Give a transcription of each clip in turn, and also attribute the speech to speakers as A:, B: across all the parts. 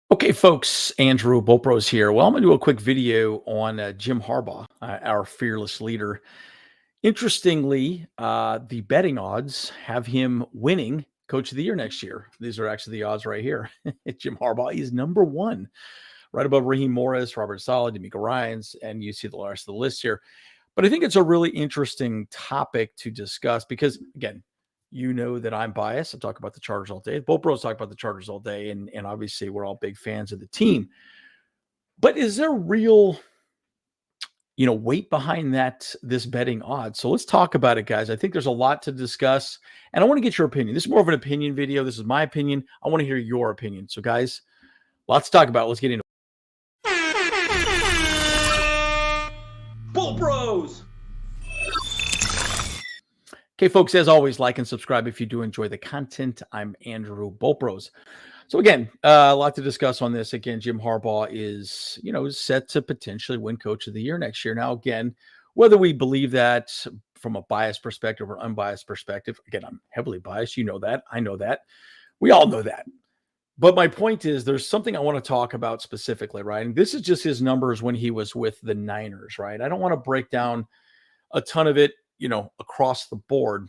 A: Okay, folks, Andrew Bopros here. Well, I'm going to do a quick video on Jim Harbaugh, our fearless leader. Interestingly, the betting odds have him winning Coach of the Year next year. These are actually the odds right here. Jim Harbaugh is number one, right above Raheem Morris, Robert Saleh, D'Amico Ryans, and you see the rest of the list here. But I think it's a really interesting topic to discuss because, again, you know that I'm biased. I talk about the Chargers all day. Both bros talk about the Chargers all day, and obviously we're all big fans of the team. But is there real, weight behind this betting odds? So let's talk about it, guys. I think there's a lot to discuss, and I want to get your opinion. This is more of an opinion video. This is my opinion. I want to hear your opinion. So, guys, lots to talk about. Let's get into it. Bull Bros. Okay, folks, as always, like and subscribe if you do enjoy the content. I'm Andrew Bopros. So again, a lot to discuss on this. Again, Jim Harbaugh is, set to potentially win Coach of the Year next year. Now, again, whether we believe that from a biased perspective or unbiased perspective, again, I'm heavily biased. You know that. I know that. We all know that. But my point is there's something I want to talk about specifically, right? And this is just his numbers when he was with the Niners, right? I don't want to break down a ton of it, across the board.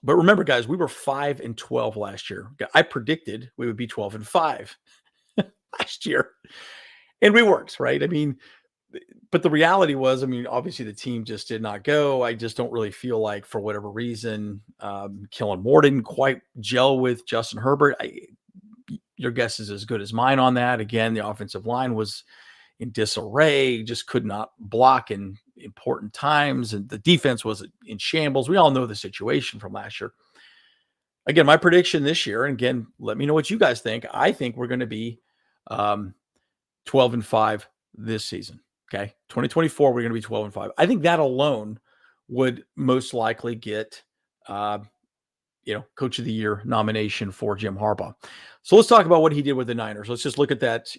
A: But remember, guys, we were 5-12 last year. I predicted we would be 12-5 last year, and we weren't, right? I mean, but the reality was, obviously the team just did not go. I just don't really feel like, for whatever reason, Kellen Moore didn't quite gel with Justin Herbert. Your guess is as good as mine on that. Again, the offensive line was in disarray, just could not block in important times, and the defense was in shambles. We all know the situation from last year. Again, my prediction this year, and again, let me know what you guys think. I think we're going to be 12-5 this season. Okay, 2024, we're going to be 12-5. I think that alone would most likely get Coach of the Year nomination for Jim Harbaugh. So let's talk about what he did with the Niners. Let's just look at that,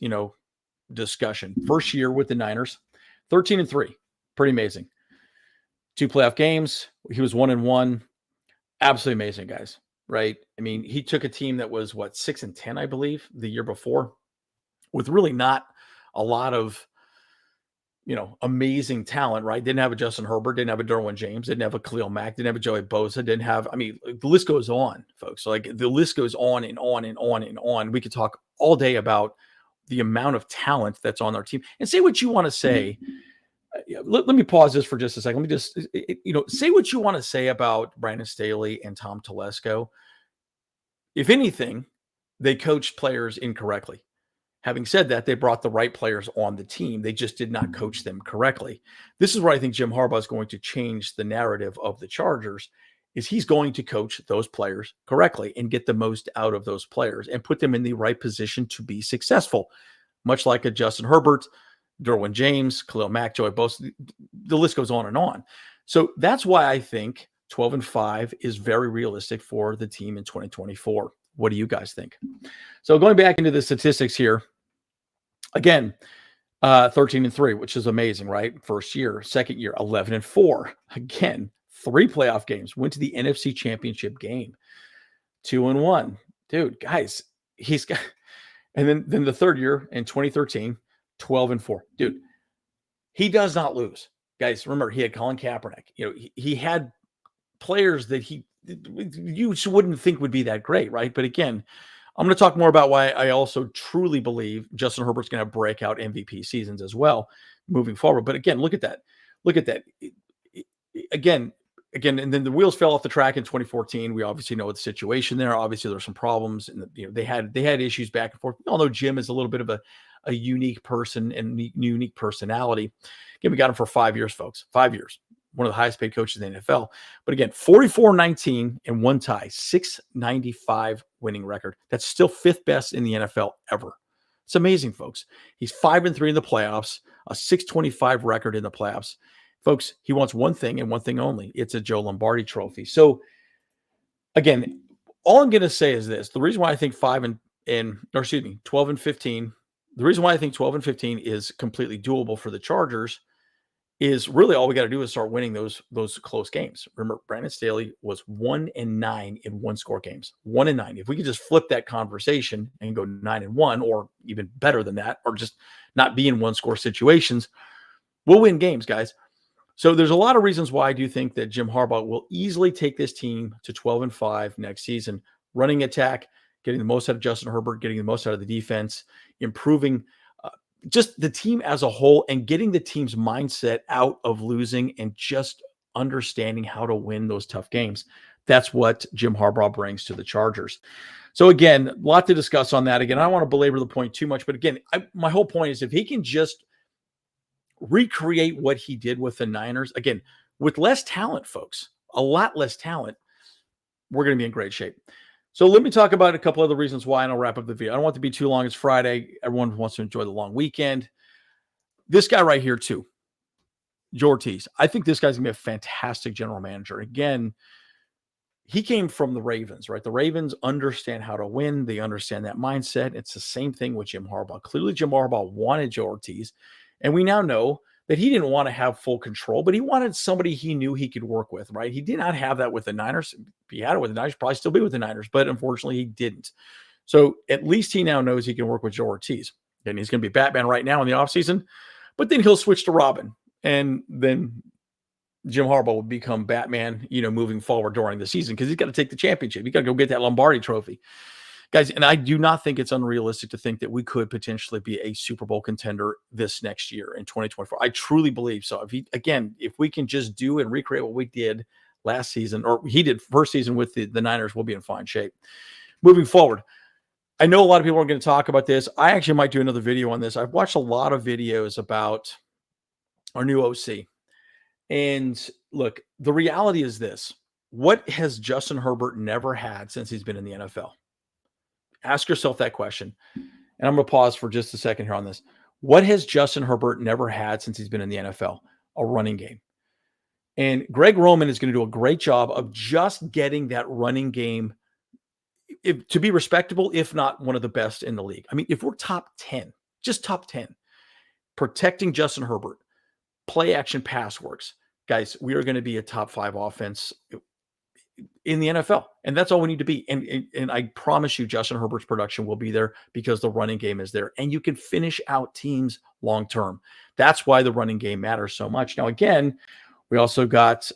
A: discussion. First year with the Niners, 13-3, pretty amazing. 2 playoff games. He was 1-1. Absolutely amazing, guys. Right? I mean, he took a team that was 6-10, I believe, the year before, with really not a lot of, amazing talent, right? Didn't have a Justin Herbert, didn't have a Derwin James, didn't have a Khalil Mack, didn't have a Joey Bosa, didn't have, the list goes on, folks. So the list goes on and on and on and on. We could talk all day about the amount of talent that's on our team, and say what you want to say. Let me pause this for just a second. Let me just, say what you want to say about Brandon Staley and Tom Telesco. If anything, they coached players incorrectly. Having said that, they brought the right players on the team. They just did not coach them correctly. This is where I think Jim Harbaugh is going to change the narrative of the Chargers. Is he's going to coach those players correctly and get the most out of those players and put them in the right position to be successful, much like a Justin Herbert, Derwin James, Khalil Mack, Joey Bosa. The list goes on and on. So that's why I think 12-5 is very realistic for the team in 2024. What do you guys think? So going back into the statistics here, again, 13-3, which is amazing, right? First year. Second year, 11-4. Again, 3 playoff games. Went to the NFC Championship game. 2-1. Dude, guys, he's got. And then the third year in 2013, 12-4. Dude, he does not lose. Guys, remember, he had Colin Kaepernick. He had players that you wouldn't think would be that great, right? But again, I'm going to talk more about why I also truly believe Justin Herbert's going to have breakout MVP seasons as well moving forward. But again, look at that. Look at that. Again, and then the wheels fell off the track in 2014. We obviously know the situation there. Obviously, there's some problems, and they had issues back and forth. Although Jim is a little bit of a unique person and unique personality. Again, we got him for 5 years, folks. 5 years. One of the highest paid coaches in the NFL. But again, 44-19 and 1 tie, 695 winning record. That's still 5th best in the NFL ever. It's amazing, folks. He's 5-3 in the playoffs, a 625 record in the playoffs. Folks, he wants one thing and one thing only. It's a Joe Lombardi trophy. So again, all I'm going to say is this. The reason why I think 12-15, the reason why I think 12-15 is completely doable for the Chargers is really all we got to do is start winning those close games. Remember, Brandon Staley was 1-9 in one-score games. 1-9. If we could just flip that conversation and go 9-1, or even better than that, or just not be in one-score situations, we'll win games, guys. So there's a lot of reasons why I do think that Jim Harbaugh will easily take this team to 12-5 next season. Running attack, getting the most out of Justin Herbert, getting the most out of the defense, improving just the team as a whole, and getting the team's mindset out of losing and just understanding how to win those tough games. That's what Jim Harbaugh brings to the Chargers. So again, a lot to discuss on that. Again, I don't want to belabor the point too much, but again, my whole point is if he can just recreate what he did with the Niners, again, with less talent, folks, a lot less talent, we're going to be in great shape. So let me talk about a couple other reasons why, and I'll wrap up the video. I don't want it to be too long. It's Friday. Everyone wants to enjoy the long weekend. This guy right here, too, Joe Ortiz. I think this guy's going to be a fantastic general manager. Again, he came from the Ravens, right? The Ravens understand how to win. They understand that mindset. It's the same thing with Jim Harbaugh. Clearly, Jim Harbaugh wanted Joe Ortiz, and we now know that he didn't want to have full control, but he wanted somebody he knew he could work with, right? He did not have that with the Niners. If he had it with the Niners, he'd probably still be with the Niners, but unfortunately he didn't. So at least he now knows he can work with Joe Ortiz. And he's going to be Batman right now in the offseason, but then he'll switch to Robin. And then Jim Harbaugh will become Batman, moving forward during the season, because he's got to take the championship. He's got to go get that Lombardi trophy. Guys, and I do not think it's unrealistic to think that we could potentially be a Super Bowl contender this next year in 2024. I truly believe so. If we can just do and recreate what we did last season, or he did first season with the Niners, we'll be in fine shape. Moving forward, I know a lot of people are going to talk about this. I actually might do another video on this. I've watched a lot of videos about our new OC. And look, the reality is this. What has Justin Herbert never had since he's been in the NFL? Ask yourself that question. And I'm going to pause for just a second here on this. What has Justin Herbert never had since he's been in the NFL? A running game. And Greg Roman is going to do a great job of just getting that running game to be respectable, if not one of the best in the league. I mean, if we're top 10, just top 10, protecting Justin Herbert, play action pass works, guys, we are going to be a top 5 offense in the NFL. And that's all we need to be. And I promise you, Justin Herbert's production will be there because the running game is there. And you can finish out teams long-term. That's why the running game matters so much. Now, again, we also got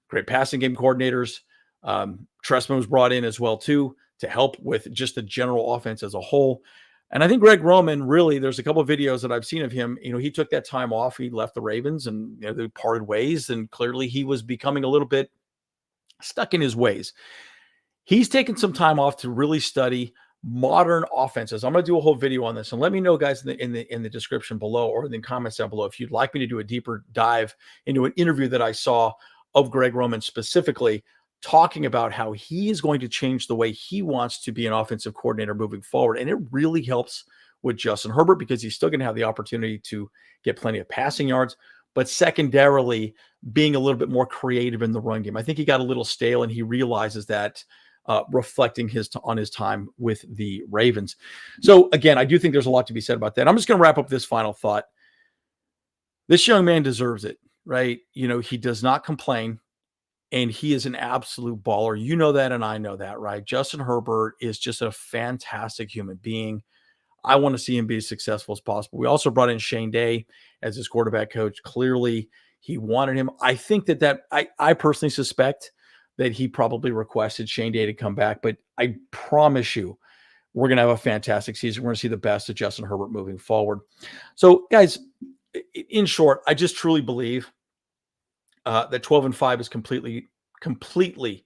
A: great passing game coordinators. Trestman was brought in as well, too, to help with just the general offense as a whole. And I think Greg Roman, really, there's a couple of videos that I've seen of him. He took that time off. He left the Ravens and they parted ways. And clearly he was becoming a little bit stuck in his ways. He's taken some time off to really study modern offenses. I'm going to do a whole video on this, and let me know, guys, in the description below or in the comments down below if you'd like me to do a deeper dive into an interview that I saw of Greg Roman specifically talking about how he is going to change the way he wants to be an offensive coordinator moving forward. And it really helps with Justin Herbert because he's still going to have the opportunity to get plenty of passing yards, but secondarily being a little bit more creative in the run game. I think he got a little stale, and he realizes that reflecting on his time with the Ravens. So again, I do think there's a lot to be said about that. I'm just going to wrap up this final thought. This young man deserves it, right? He does not complain, and he is an absolute baller. You know that, and I know that, right? Justin Herbert is just a fantastic human being. I want to see him be as successful as possible. We also brought in Shane Day as his quarterback coach. Clearly, he wanted him. I think I personally suspect that he probably requested Shane Day to come back, but I promise you, we're going to have a fantastic season. We're going to see the best of Justin Herbert moving forward. So, guys, in short, I just truly believe that 12-5 is completely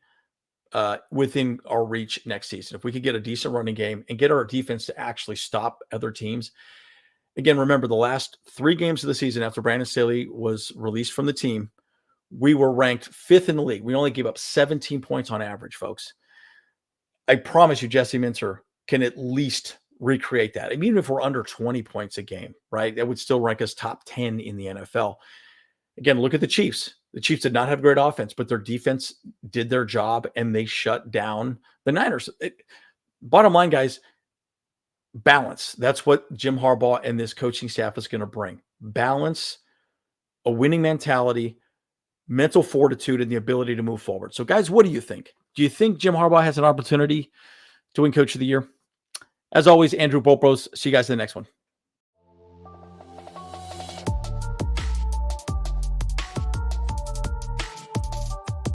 A: within our reach next season. If we could get a decent running game and get our defense to actually stop other teams. Again, remember the last 3 games of the season after Brandon Staley was released from the team, we were ranked 5th in the league. We only gave up 17 points on average, folks. I promise you, Jesse Minter can at least recreate that. I mean, even if we're under 20 points a game, right, that would still rank us top 10 in the NFL. Again, look at the Chiefs. The Chiefs did not have great offense, but their defense did their job, and they shut down the Niners. Bottom line, guys, balance. That's what Jim Harbaugh and this coaching staff is going to bring. Balance a winning mentality, mental fortitude, and the ability to move forward. So, guys, what do you think? Do you think Jim Harbaugh has an opportunity to win Coach of the Year? As always, Andrew Bopros. See you guys in the next one.